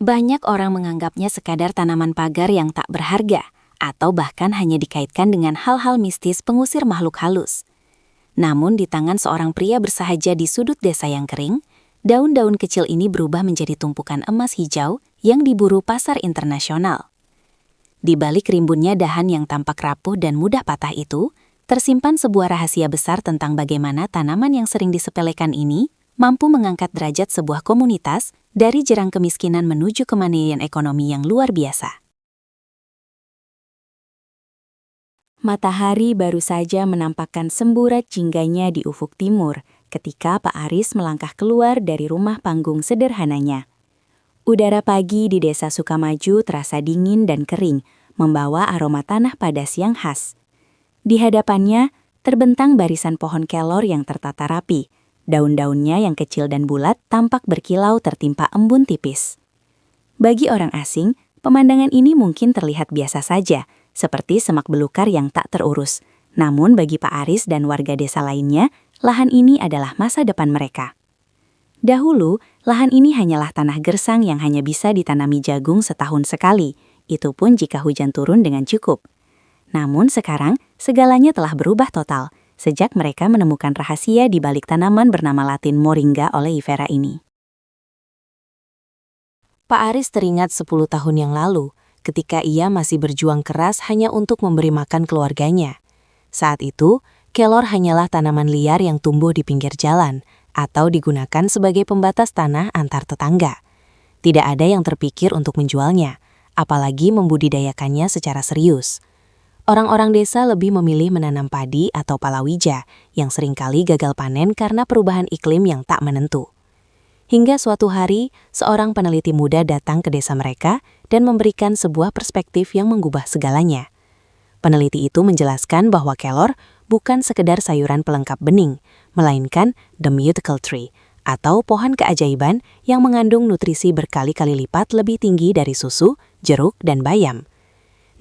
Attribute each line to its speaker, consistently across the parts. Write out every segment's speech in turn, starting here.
Speaker 1: Banyak orang menganggapnya sekadar tanaman pagar yang tak berharga, atau bahkan hanya dikaitkan dengan hal-hal mistis pengusir makhluk halus. Namun di tangan seorang pria bersahaja di sudut desa yang kering, daun-daun kecil ini berubah menjadi tumpukan emas hijau yang diburu pasar internasional. Di balik rimbunnya dahan yang tampak rapuh dan mudah patah itu, tersimpan sebuah rahasia besar tentang bagaimana tanaman yang sering disepelekan ini mampu mengangkat derajat sebuah komunitas dari jurang kemiskinan menuju kemandirian ekonomi yang luar biasa. Matahari baru saja menampakkan semburat jingganya di ufuk timur ketika Pak Aris melangkah keluar dari rumah panggung sederhananya. Udara pagi di desa Sukamaju terasa dingin dan kering, membawa aroma tanah padas yang khas. Di hadapannya, terbentang barisan pohon kelor yang tertata rapi. Daun-daunnya yang kecil dan bulat tampak berkilau tertimpa embun tipis. Bagi orang asing, pemandangan ini mungkin terlihat biasa saja, seperti semak belukar yang tak terurus. Namun bagi Pak Aris dan warga desa lainnya, lahan ini adalah masa depan mereka. Dahulu, lahan ini hanyalah tanah gersang yang hanya bisa ditanami jagung setahun sekali, itu pun jika hujan turun dengan cukup. Namun sekarang, segalanya telah berubah total, sejak mereka menemukan rahasia di balik tanaman bernama Latin Moringa oleifera ini. Pak Aris teringat 10 tahun yang lalu, ketika ia masih berjuang keras hanya untuk memberi makan keluarganya. Saat itu, kelor hanyalah tanaman liar yang tumbuh di pinggir jalan, atau digunakan sebagai pembatas tanah antar tetangga. Tidak ada yang terpikir untuk menjualnya, apalagi membudidayakannya secara serius. Orang-orang desa lebih memilih menanam padi atau palawija yang seringkali gagal panen karena perubahan iklim yang tak menentu. Hingga suatu hari, seorang peneliti muda datang ke desa mereka dan memberikan sebuah perspektif yang mengubah segalanya. Peneliti itu menjelaskan bahwa kelor bukan sekedar sayuran pelengkap bening, melainkan the mythical tree, atau pohon keajaiban yang mengandung nutrisi berkali-kali lipat lebih tinggi dari susu, jeruk, dan bayam.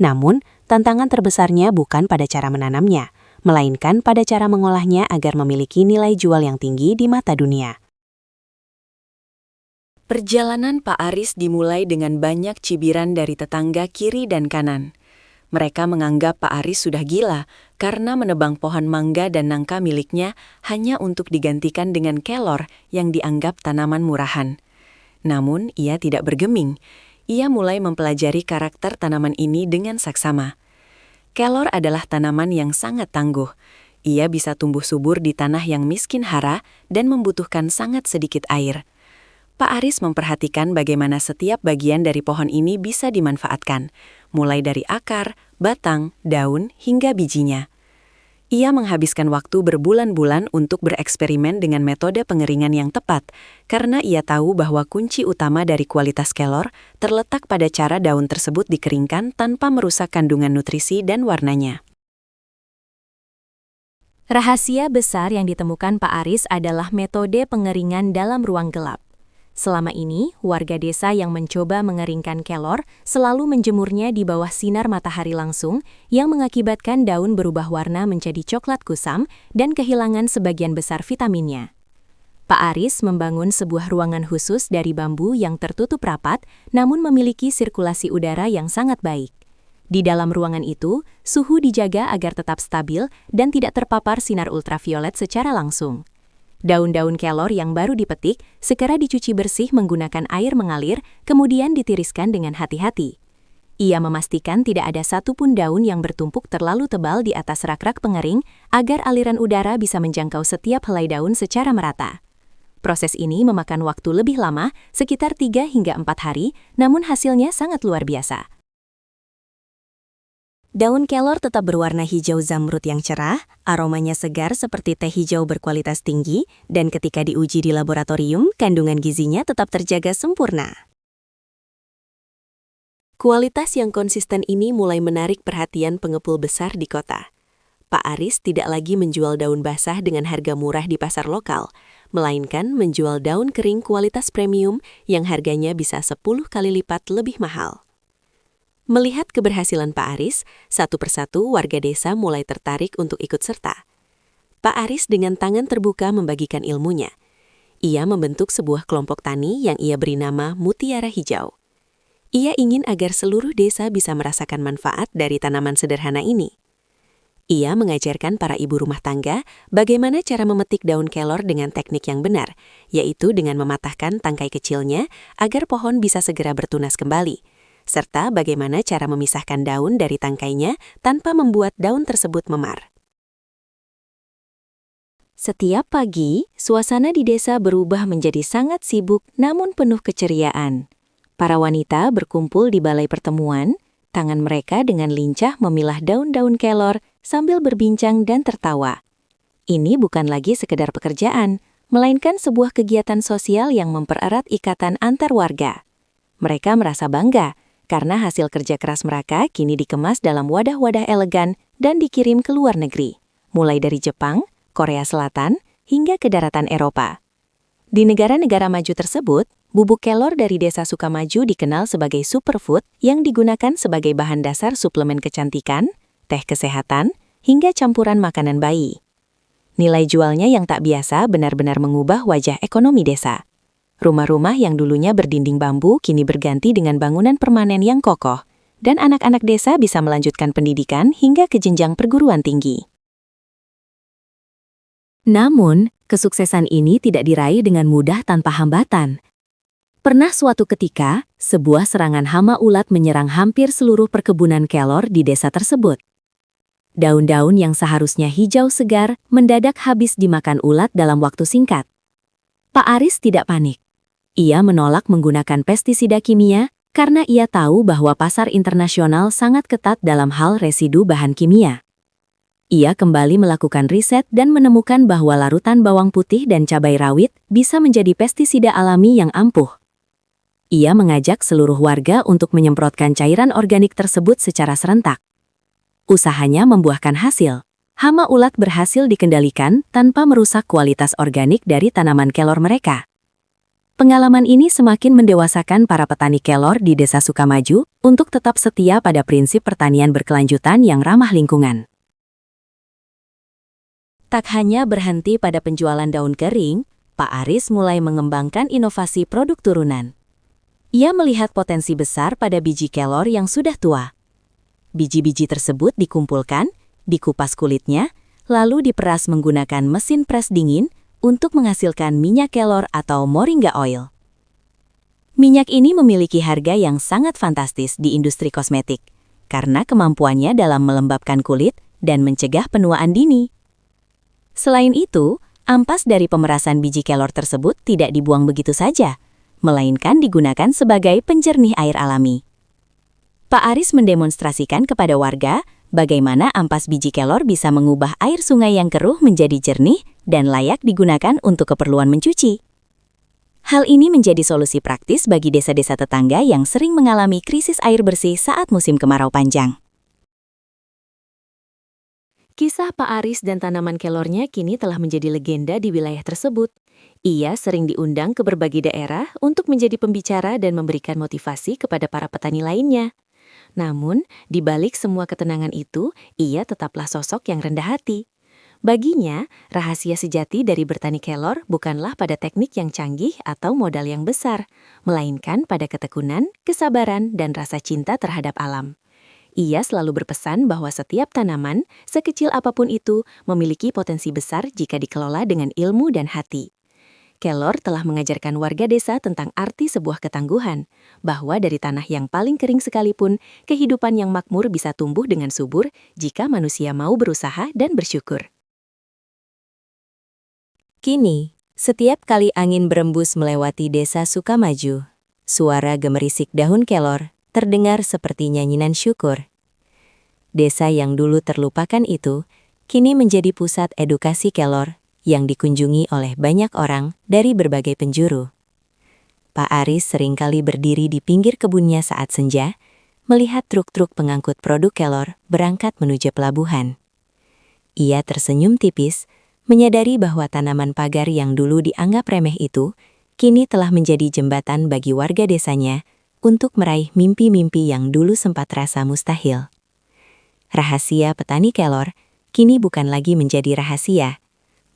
Speaker 1: Namun, tantangan terbesarnya bukan pada cara menanamnya, melainkan pada cara mengolahnya agar memiliki nilai jual yang tinggi di mata dunia. Perjalanan Pak Aris dimulai dengan banyak cibiran dari tetangga kiri dan kanan. Mereka menganggap Pak Aris sudah gila karena menebang pohon mangga dan nangka miliknya hanya untuk digantikan dengan kelor yang dianggap tanaman murahan. Namun, ia tidak bergeming. Ia mulai mempelajari karakter tanaman ini dengan saksama. Kelor adalah tanaman yang sangat tangguh. Ia bisa tumbuh subur di tanah yang miskin hara dan membutuhkan sangat sedikit air. Pak Aris memperhatikan bagaimana setiap bagian dari pohon ini bisa dimanfaatkan, mulai dari akar, batang, daun, hingga bijinya. Ia menghabiskan waktu berbulan-bulan untuk bereksperimen dengan metode pengeringan yang tepat, karena ia tahu bahwa kunci utama dari kualitas kelor terletak pada cara daun tersebut dikeringkan tanpa merusak kandungan nutrisi dan warnanya. Rahasia besar yang ditemukan Pak Aris adalah metode pengeringan dalam ruang gelap. Selama ini, warga desa yang mencoba mengeringkan kelor selalu menjemurnya di bawah sinar matahari langsung yang mengakibatkan daun berubah warna menjadi coklat kusam dan kehilangan sebagian besar vitaminnya. Pak Aris membangun sebuah ruangan khusus dari bambu yang tertutup rapat namun memiliki sirkulasi udara yang sangat baik. Di dalam ruangan itu, suhu dijaga agar tetap stabil dan tidak terpapar sinar ultraviolet secara langsung. Daun-daun kelor yang baru dipetik segera dicuci bersih menggunakan air mengalir, kemudian ditiriskan dengan hati-hati. Ia memastikan tidak ada satupun daun yang bertumpuk terlalu tebal di atas rak-rak pengering agar aliran udara bisa menjangkau setiap helai daun secara merata. Proses ini memakan waktu lebih lama, sekitar 3 hingga 4 hari, namun hasilnya sangat luar biasa. Daun kelor tetap berwarna hijau zamrud yang cerah, aromanya segar seperti teh hijau berkualitas tinggi, dan ketika diuji di laboratorium, kandungan gizinya tetap terjaga sempurna. Kualitas yang konsisten ini mulai menarik perhatian pengepul besar di kota. Pak Aris tidak lagi menjual daun basah dengan harga murah di pasar lokal, melainkan menjual daun kering kualitas premium yang harganya bisa 10 kali lipat lebih mahal. Melihat keberhasilan Pak Aris, satu persatu warga desa mulai tertarik untuk ikut serta. Pak Aris dengan tangan terbuka membagikan ilmunya. Ia membentuk sebuah kelompok tani yang ia beri nama Mutiara Hijau. Ia ingin agar seluruh desa bisa merasakan manfaat dari tanaman sederhana ini. Ia mengajarkan para ibu rumah tangga bagaimana cara memetik daun kelor dengan teknik yang benar, yaitu dengan mematahkan tangkai kecilnya agar pohon bisa segera bertunas kembali, serta bagaimana cara memisahkan daun dari tangkainya tanpa membuat daun tersebut memar. Setiap pagi, suasana di desa berubah menjadi sangat sibuk namun penuh keceriaan. Para wanita berkumpul di balai pertemuan, tangan mereka dengan lincah memilah daun-daun kelor sambil berbincang dan tertawa. Ini bukan lagi sekedar pekerjaan, melainkan sebuah kegiatan sosial yang mempererat ikatan antar warga. Mereka merasa bangga karena hasil kerja keras mereka kini dikemas dalam wadah-wadah elegan dan dikirim ke luar negeri, mulai dari Jepang, Korea Selatan, hingga ke daratan Eropa. Di negara-negara maju tersebut, bubuk kelor dari Desa Sukamaju dikenal sebagai superfood yang digunakan sebagai bahan dasar suplemen kecantikan, teh kesehatan, hingga campuran makanan bayi. Nilai jualnya yang tak biasa benar-benar mengubah wajah ekonomi desa. Rumah-rumah yang dulunya berdinding bambu kini berganti dengan bangunan permanen yang kokoh, dan anak-anak desa bisa melanjutkan pendidikan hingga ke jenjang perguruan tinggi. Namun, kesuksesan ini tidak diraih dengan mudah tanpa hambatan. Pernah suatu ketika, sebuah serangan hama ulat menyerang hampir seluruh perkebunan kelor di desa tersebut. Daun-daun yang seharusnya hijau segar mendadak habis dimakan ulat dalam waktu singkat. Pak Aris tidak panik. Ia menolak menggunakan pestisida kimia karena ia tahu bahwa pasar internasional sangat ketat dalam hal residu bahan kimia. Ia kembali melakukan riset dan menemukan bahwa larutan bawang putih dan cabai rawit bisa menjadi pestisida alami yang ampuh. Ia mengajak seluruh warga untuk menyemprotkan cairan organik tersebut secara serentak. Usahanya membuahkan hasil. Hama ulat berhasil dikendalikan tanpa merusak kualitas organik dari tanaman kelor mereka. Pengalaman ini semakin mendewasakan para petani kelor di Desa Sukamaju untuk tetap setia pada prinsip pertanian berkelanjutan yang ramah lingkungan. Tak hanya berhenti pada penjualan daun kering, Pak Aris mulai mengembangkan inovasi produk turunan. Ia melihat potensi besar pada biji kelor yang sudah tua. Biji-biji tersebut dikumpulkan, dikupas kulitnya, lalu diperas menggunakan mesin pres dingin untuk menghasilkan minyak kelor atau moringa oil. Minyak ini memiliki harga yang sangat fantastis di industri kosmetik, karena kemampuannya dalam melembabkan kulit dan mencegah penuaan dini. Selain itu, ampas dari pemerasan biji kelor tersebut tidak dibuang begitu saja, melainkan digunakan sebagai penjernih air alami. Pak Aris mendemonstrasikan kepada warga bagaimana ampas biji kelor bisa mengubah air sungai yang keruh menjadi jernih dan layak digunakan untuk keperluan mencuci. Hal ini menjadi solusi praktis bagi desa-desa tetangga yang sering mengalami krisis air bersih saat musim kemarau panjang. Kisah Pak Aris dan tanaman kelornya kini telah menjadi legenda di wilayah tersebut. Ia sering diundang ke berbagai daerah untuk menjadi pembicara dan memberikan motivasi kepada para petani lainnya. Namun, di balik semua ketenangan itu, ia tetaplah sosok yang rendah hati. Baginya, rahasia sejati dari bertani kelor bukanlah pada teknik yang canggih atau modal yang besar, melainkan pada ketekunan, kesabaran, dan rasa cinta terhadap alam. Ia selalu berpesan bahwa setiap tanaman, sekecil apapun itu, memiliki potensi besar jika dikelola dengan ilmu dan hati. Kelor telah mengajarkan warga desa tentang arti sebuah ketangguhan, bahwa dari tanah yang paling kering sekalipun, kehidupan yang makmur bisa tumbuh dengan subur jika manusia mau berusaha dan bersyukur. Kini, setiap kali angin berembus melewati Desa Sukamaju, suara gemerisik daun kelor terdengar seperti nyanyian syukur. Desa yang dulu terlupakan itu, kini menjadi pusat edukasi kelor yang dikunjungi oleh banyak orang dari berbagai penjuru. Pak Aris seringkali berdiri di pinggir kebunnya saat senja, melihat truk-truk pengangkut produk kelor berangkat menuju pelabuhan. Ia tersenyum tipis, menyadari bahwa tanaman pagar yang dulu dianggap remeh itu, kini telah menjadi jembatan bagi warga desanya untuk meraih mimpi-mimpi yang dulu sempat terasa mustahil. Rahasia petani kelor kini bukan lagi menjadi rahasia,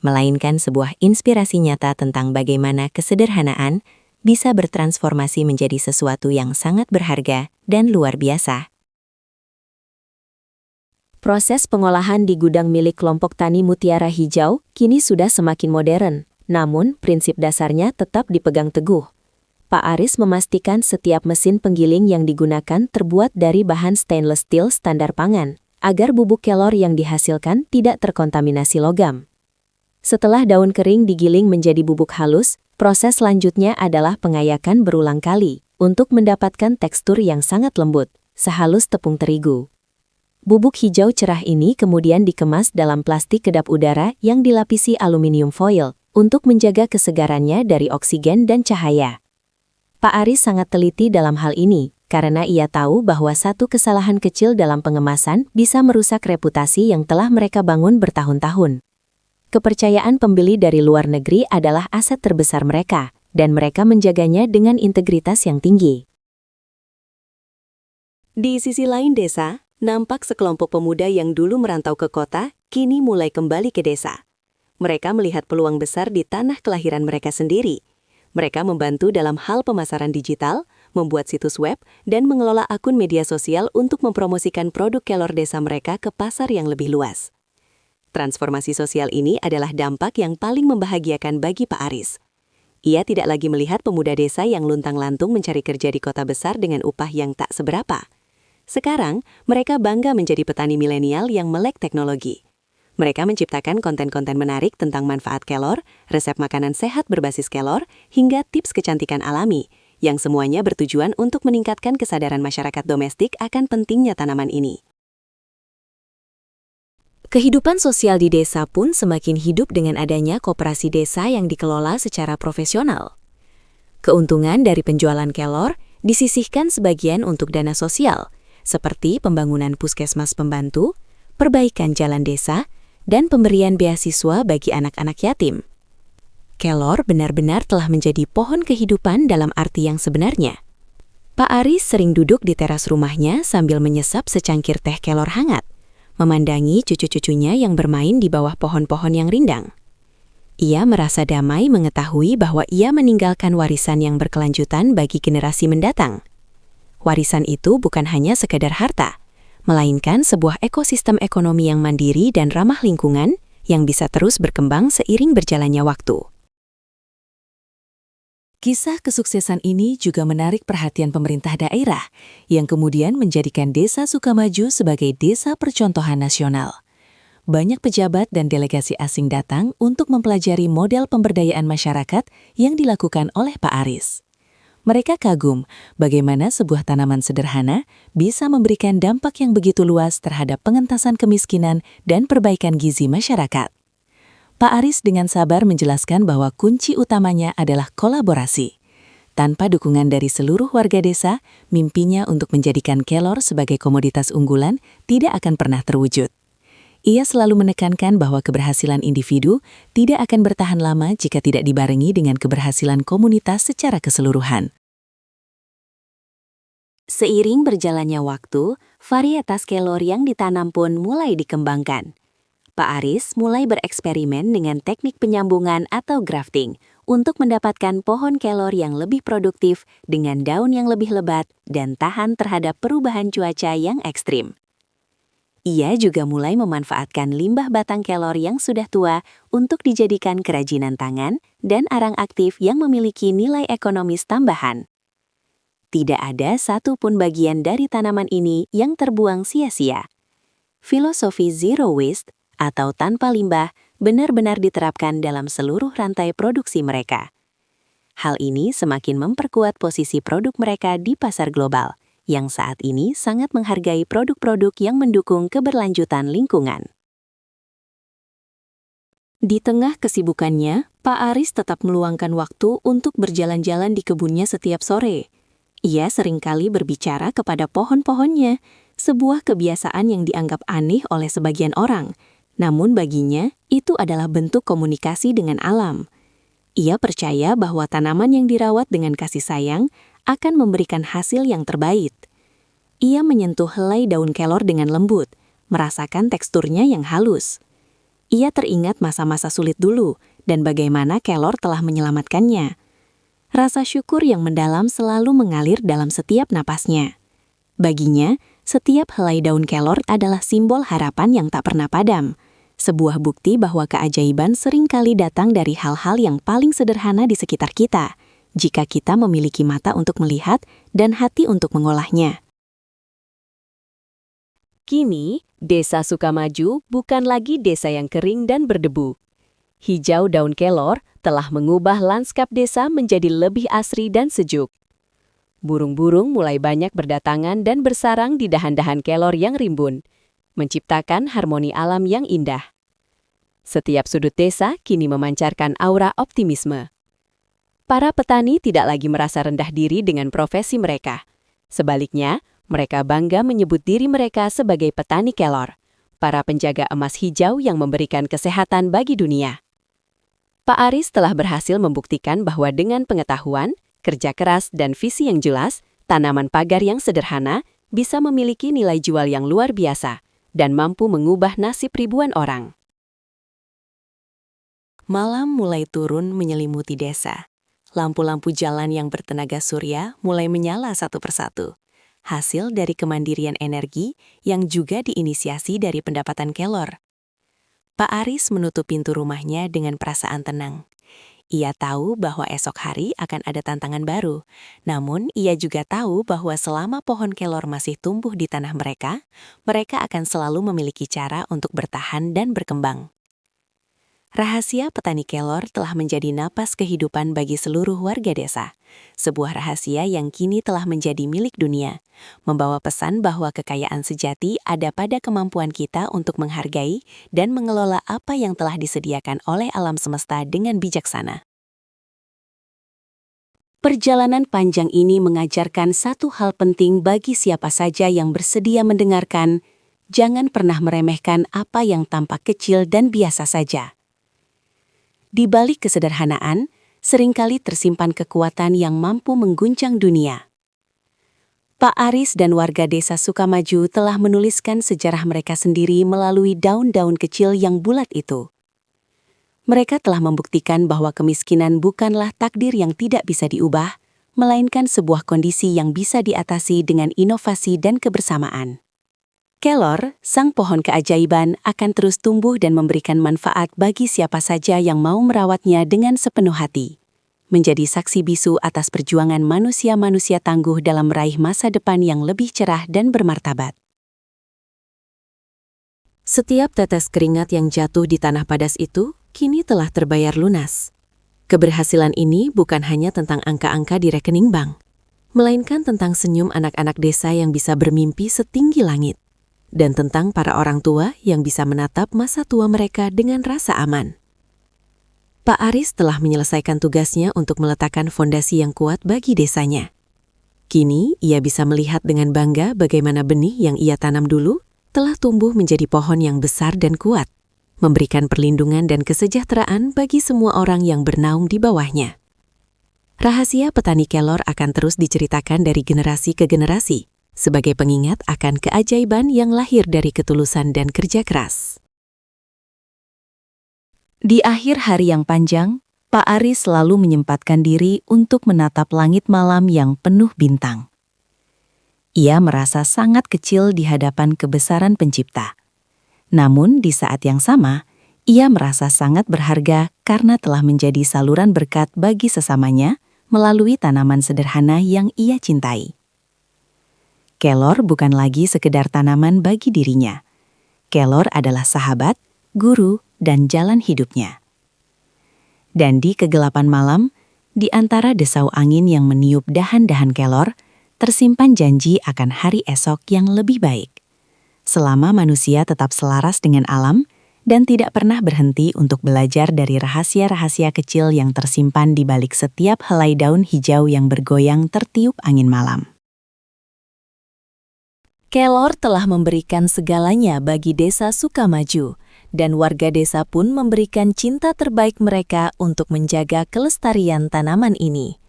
Speaker 1: melainkan sebuah inspirasi nyata tentang bagaimana kesederhanaan bisa bertransformasi menjadi sesuatu yang sangat berharga dan luar biasa. Proses pengolahan di gudang milik kelompok tani Mutiara Hijau kini sudah semakin modern, namun prinsip dasarnya tetap dipegang teguh. Pak Aris memastikan setiap mesin penggiling yang digunakan terbuat dari bahan stainless steel standar pangan, agar bubuk kelor yang dihasilkan tidak terkontaminasi logam. Setelah daun kering digiling menjadi bubuk halus, proses selanjutnya adalah pengayakan berulang kali untuk mendapatkan tekstur yang sangat lembut, sehalus tepung terigu. Bubuk hijau cerah ini kemudian dikemas dalam plastik kedap udara yang dilapisi aluminium foil untuk menjaga kesegarannya dari oksigen dan cahaya. Pak Aris sangat teliti dalam hal ini karena ia tahu bahwa satu kesalahan kecil dalam pengemasan bisa merusak reputasi yang telah mereka bangun bertahun-tahun. Kepercayaan pembeli dari luar negeri adalah aset terbesar mereka, dan mereka menjaganya dengan integritas yang tinggi. Di sisi lain desa, nampak sekelompok pemuda yang dulu merantau ke kota, kini mulai kembali ke desa. Mereka melihat peluang besar di tanah kelahiran mereka sendiri. Mereka membantu dalam hal pemasaran digital, membuat situs web, dan mengelola akun media sosial untuk mempromosikan produk kelor desa mereka ke pasar yang lebih luas. Transformasi sosial ini adalah dampak yang paling membahagiakan bagi Pak Aris. Ia tidak lagi melihat pemuda desa yang luntang-lantung mencari kerja di kota besar dengan upah yang tak seberapa. Sekarang, mereka bangga menjadi petani milenial yang melek teknologi. Mereka menciptakan konten-konten menarik tentang manfaat kelor, resep makanan sehat berbasis kelor, hingga tips kecantikan alami, yang semuanya bertujuan untuk meningkatkan kesadaran masyarakat domestik akan pentingnya tanaman ini. Kehidupan sosial di desa pun semakin hidup dengan adanya koperasi desa yang dikelola secara profesional. Keuntungan dari penjualan kelor disisihkan sebagian untuk dana sosial, seperti pembangunan puskesmas pembantu, perbaikan jalan desa, dan pemberian beasiswa bagi anak-anak yatim. Kelor benar-benar telah menjadi pohon kehidupan dalam arti yang sebenarnya. Pak Aris sering duduk di teras rumahnya sambil menyesap secangkir teh kelor hangat, memandangi cucu-cucunya yang bermain di bawah pohon-pohon yang rindang. Ia merasa damai mengetahui bahwa ia meninggalkan warisan yang berkelanjutan bagi generasi mendatang. Warisan itu bukan hanya sekedar harta, melainkan sebuah ekosistem ekonomi yang mandiri dan ramah lingkungan yang bisa terus berkembang seiring berjalannya waktu. Kisah kesuksesan ini juga menarik perhatian pemerintah daerah, yang kemudian menjadikan Desa Sukamaju sebagai desa percontohan nasional. Banyak pejabat dan delegasi asing datang untuk mempelajari model pemberdayaan masyarakat yang dilakukan oleh Pak Aris. Mereka kagum bagaimana sebuah tanaman sederhana bisa memberikan dampak yang begitu luas terhadap pengentasan kemiskinan dan perbaikan gizi masyarakat. Pak Aris dengan sabar menjelaskan bahwa kunci utamanya adalah kolaborasi. Tanpa dukungan dari seluruh warga desa, mimpinya untuk menjadikan kelor sebagai komoditas unggulan tidak akan pernah terwujud. Ia selalu menekankan bahwa keberhasilan individu tidak akan bertahan lama jika tidak dibarengi dengan keberhasilan komunitas secara keseluruhan. Seiring berjalannya waktu, varietas kelor yang ditanam pun mulai dikembangkan. Pak Aris mulai bereksperimen dengan teknik penyambungan atau grafting untuk mendapatkan pohon kelor yang lebih produktif dengan daun yang lebih lebat dan tahan terhadap perubahan cuaca yang ekstrim. Ia juga mulai memanfaatkan limbah batang kelor yang sudah tua untuk dijadikan kerajinan tangan dan arang aktif yang memiliki nilai ekonomis tambahan. Tidak ada satupun bagian dari tanaman ini yang terbuang sia-sia. Filosofi zero waste atau tanpa limbah benar-benar diterapkan dalam seluruh rantai produksi mereka. Hal ini semakin memperkuat posisi produk mereka di pasar global, yang saat ini sangat menghargai produk-produk yang mendukung keberlanjutan lingkungan. Di tengah kesibukannya, Pak Aris tetap meluangkan waktu untuk berjalan-jalan di kebunnya setiap sore. Ia seringkali berbicara kepada pohon-pohonnya, sebuah kebiasaan yang dianggap aneh oleh sebagian orang. Namun baginya, itu adalah bentuk komunikasi dengan alam. Ia percaya bahwa tanaman yang dirawat dengan kasih sayang akan memberikan hasil yang terbaik. Ia menyentuh helai daun kelor dengan lembut, merasakan teksturnya yang halus. Ia teringat masa-masa sulit dulu dan bagaimana kelor telah menyelamatkannya. Rasa syukur yang mendalam selalu mengalir dalam setiap napasnya. Baginya, setiap helai daun kelor adalah simbol harapan yang tak pernah padam. Sebuah bukti bahwa keajaiban seringkali datang dari hal-hal yang paling sederhana di sekitar kita, jika kita memiliki mata untuk melihat dan hati untuk mengolahnya. Kini, Desa Sukamaju bukan lagi desa yang kering dan berdebu. Hijau daun kelor telah mengubah lanskap desa menjadi lebih asri dan sejuk. Burung-burung mulai banyak berdatangan dan bersarang di dahan-dahan kelor yang rimbun, menciptakan harmoni alam yang indah. Setiap sudut desa kini memancarkan aura optimisme. Para petani tidak lagi merasa rendah diri dengan profesi mereka. Sebaliknya, mereka bangga menyebut diri mereka sebagai petani kelor, para penjaga emas hijau yang memberikan kesehatan bagi dunia. Pak Aris telah berhasil membuktikan bahwa dengan pengetahuan, kerja keras, dan visi yang jelas, tanaman pagar yang sederhana bisa memiliki nilai jual yang luar biasa dan mampu mengubah nasib ribuan orang. Malam mulai turun menyelimuti desa. Lampu-lampu jalan yang bertenaga surya mulai menyala satu persatu. Hasil dari kemandirian energi yang juga diinisiasi dari pendapatan kelor. Pak Aris menutup pintu rumahnya dengan perasaan tenang. Ia tahu bahwa esok hari akan ada tantangan baru. Namun, ia juga tahu bahwa selama pohon kelor masih tumbuh di tanah mereka, mereka akan selalu memiliki cara untuk bertahan dan berkembang. Rahasia petani kelor telah menjadi napas kehidupan bagi seluruh warga desa. Sebuah rahasia yang kini telah menjadi milik dunia, membawa pesan bahwa kekayaan sejati ada pada kemampuan kita untuk menghargai dan mengelola apa yang telah disediakan oleh alam semesta dengan bijaksana. Perjalanan panjang ini mengajarkan satu hal penting bagi siapa saja yang bersedia mendengarkan: jangan pernah meremehkan apa yang tampak kecil dan biasa saja. Di balik kesederhanaan, seringkali tersimpan kekuatan yang mampu mengguncang dunia. Pak Aris dan warga desa Sukamaju telah menuliskan sejarah mereka sendiri melalui daun-daun kecil yang bulat itu. Mereka telah membuktikan bahwa kemiskinan bukanlah takdir yang tidak bisa diubah, melainkan sebuah kondisi yang bisa diatasi dengan inovasi dan kebersamaan. Kelor, sang pohon keajaiban, akan terus tumbuh dan memberikan manfaat bagi siapa saja yang mau merawatnya dengan sepenuh hati. Menjadi saksi bisu atas perjuangan manusia-manusia tangguh dalam meraih masa depan yang lebih cerah dan bermartabat. Setiap tetes keringat yang jatuh di tanah padas itu, kini telah terbayar lunas. Keberhasilan ini bukan hanya tentang angka-angka di rekening bank, melainkan tentang senyum anak-anak desa yang bisa bermimpi setinggi langit. Dan tentang para orang tua yang bisa menatap masa tua mereka dengan rasa aman. Pak Aris telah menyelesaikan tugasnya untuk meletakkan fondasi yang kuat bagi desanya. Kini, ia bisa melihat dengan bangga bagaimana benih yang ia tanam dulu telah tumbuh menjadi pohon yang besar dan kuat, memberikan perlindungan dan kesejahteraan bagi semua orang yang bernaung di bawahnya. Rahasia petani kelor akan terus diceritakan dari generasi ke generasi, sebagai pengingat akan keajaiban yang lahir dari ketulusan dan kerja keras. Di akhir hari yang panjang, Pak Aris selalu menyempatkan diri untuk menatap langit malam yang penuh bintang. Ia merasa sangat kecil di hadapan kebesaran Pencipta. Namun di saat yang sama, ia merasa sangat berharga karena telah menjadi saluran berkat bagi sesamanya melalui tanaman sederhana yang ia cintai. Kelor bukan lagi sekedar tanaman bagi dirinya. Kelor adalah sahabat, guru, dan jalan hidupnya. Dan di kegelapan malam, di antara desau angin yang meniup dahan-dahan kelor, tersimpan janji akan hari esok yang lebih baik. Selama manusia tetap selaras dengan alam dan tidak pernah berhenti untuk belajar dari rahasia-rahasia kecil yang tersimpan di balik setiap helai daun hijau yang bergoyang tertiup angin malam. Kelor telah memberikan segalanya bagi desa Sukamaju, dan warga desa pun memberikan cinta terbaik mereka untuk menjaga kelestarian tanaman ini.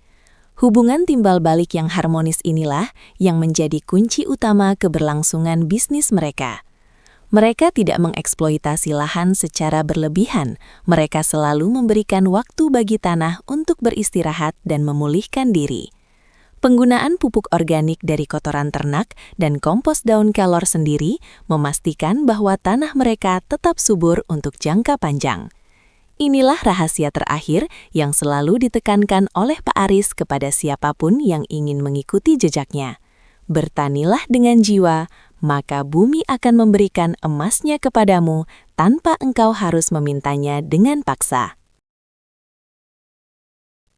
Speaker 1: Hubungan timbal balik yang harmonis inilah yang menjadi kunci utama keberlangsungan bisnis mereka. Mereka tidak mengeksploitasi lahan secara berlebihan. Mereka selalu memberikan waktu bagi tanah untuk beristirahat dan memulihkan diri. Penggunaan pupuk organik dari kotoran ternak dan kompos daun kelor sendiri memastikan bahwa tanah mereka tetap subur untuk jangka panjang. Inilah rahasia terakhir yang selalu ditekankan oleh Pak Aris kepada siapapun yang ingin mengikuti jejaknya. Bertanilah dengan jiwa, maka bumi akan memberikan emasnya kepadamu tanpa engkau harus memintanya dengan paksa.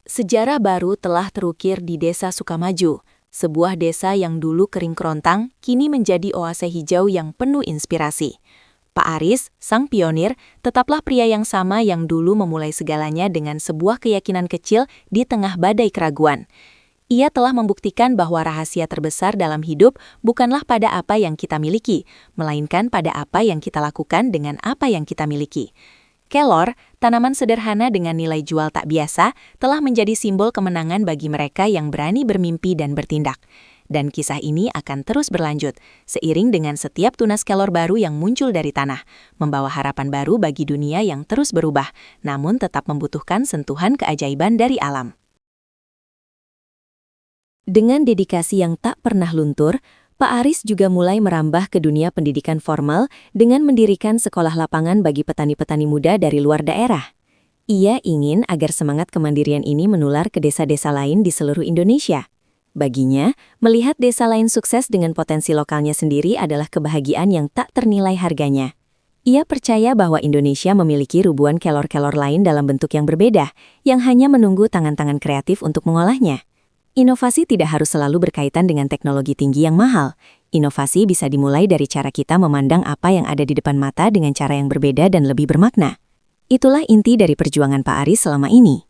Speaker 1: Sejarah baru telah terukir di Desa Sukamaju, sebuah desa yang dulu kering kerontang, kini menjadi oase hijau yang penuh inspirasi. Pak Aris, sang pionir, tetaplah pria yang sama yang dulu memulai segalanya dengan sebuah keyakinan kecil di tengah badai keraguan. Ia telah membuktikan bahwa rahasia terbesar dalam hidup bukanlah pada apa yang kita miliki, melainkan pada apa yang kita lakukan dengan apa yang kita miliki. Kelor, tanaman sederhana dengan nilai jual tak biasa, telah menjadi simbol kemenangan bagi mereka yang berani bermimpi dan bertindak. Dan kisah ini akan terus berlanjut, seiring dengan setiap tunas kelor baru yang muncul dari tanah, membawa harapan baru bagi dunia yang terus berubah, namun tetap membutuhkan sentuhan keajaiban dari alam. Dengan dedikasi yang tak pernah luntur, Pak Aris juga mulai merambah ke dunia pendidikan formal dengan mendirikan sekolah lapangan bagi petani-petani muda dari luar daerah. Ia ingin agar semangat kemandirian ini menular ke desa-desa lain di seluruh Indonesia. Baginya, melihat desa lain sukses dengan potensi lokalnya sendiri adalah kebahagiaan yang tak ternilai harganya. Ia percaya bahwa Indonesia memiliki ribuan kelor-kelor lain dalam bentuk yang berbeda, yang hanya menunggu tangan-tangan kreatif untuk mengolahnya. Inovasi tidak harus selalu berkaitan dengan teknologi tinggi yang mahal. Inovasi bisa dimulai dari cara kita memandang apa yang ada di depan mata dengan cara yang berbeda dan lebih bermakna. Itulah inti dari perjuangan Pak Aris selama ini.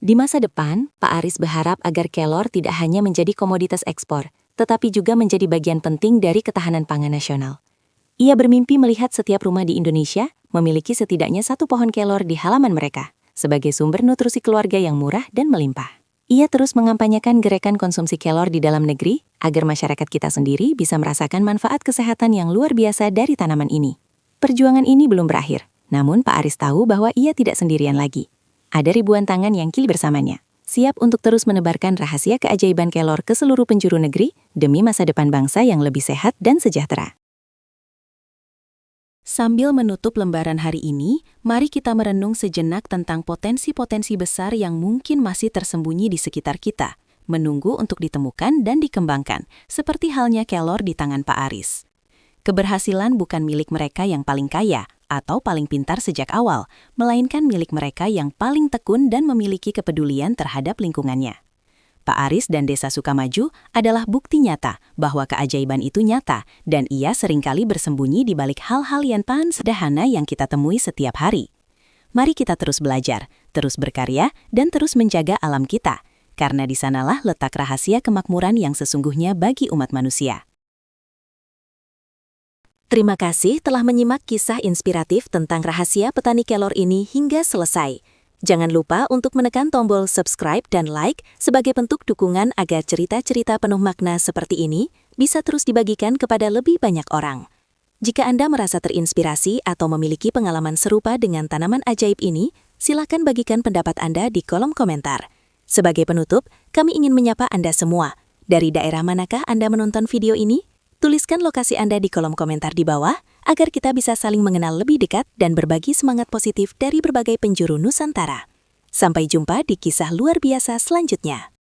Speaker 1: Di masa depan, Pak Aris berharap agar kelor tidak hanya menjadi komoditas ekspor, tetapi juga menjadi bagian penting dari ketahanan pangan nasional. Ia bermimpi melihat setiap rumah di Indonesia memiliki setidaknya satu pohon kelor di halaman mereka, sebagai sumber nutrisi keluarga yang murah dan melimpah. Ia terus mengampanyekan gerakan konsumsi kelor di dalam negeri, agar masyarakat kita sendiri bisa merasakan manfaat kesehatan yang luar biasa dari tanaman ini. Perjuangan ini belum berakhir, namun Pak Aris tahu bahwa ia tidak sendirian lagi. Ada ribuan tangan yang kini bersamanya, siap untuk terus menebarkan rahasia keajaiban kelor ke seluruh penjuru negeri, demi masa depan bangsa yang lebih sehat dan sejahtera. Sambil menutup lembaran hari ini, mari kita merenung sejenak tentang potensi-potensi besar yang mungkin masih tersembunyi di sekitar kita, menunggu untuk ditemukan dan dikembangkan, seperti halnya kelor di tangan Pak Aris. Keberhasilan bukan milik mereka yang paling kaya atau paling pintar sejak awal, melainkan milik mereka yang paling tekun dan memiliki kepedulian terhadap lingkungannya. Pak Aris dan Desa Sukamaju adalah bukti nyata bahwa keajaiban itu nyata dan ia seringkali bersembunyi di balik hal-hal yang paling sederhana yang kita temui setiap hari. Mari kita terus belajar, terus berkarya, dan terus menjaga alam kita, karena di sanalah letak rahasia kemakmuran yang sesungguhnya bagi umat manusia. Terima kasih telah menyimak kisah inspiratif tentang rahasia petani kelor ini hingga selesai. Jangan lupa untuk menekan tombol subscribe dan like sebagai bentuk dukungan agar cerita-cerita penuh makna seperti ini bisa terus dibagikan kepada lebih banyak orang. Jika Anda merasa terinspirasi atau memiliki pengalaman serupa dengan tanaman ajaib ini, silakan bagikan pendapat Anda di kolom komentar. Sebagai penutup, kami ingin menyapa Anda semua. Dari daerah manakah Anda menonton video ini? Tuliskan lokasi Anda di kolom komentar di bawah, agar kita bisa saling mengenal lebih dekat dan berbagi semangat positif dari berbagai penjuru Nusantara. Sampai jumpa di kisah luar biasa selanjutnya.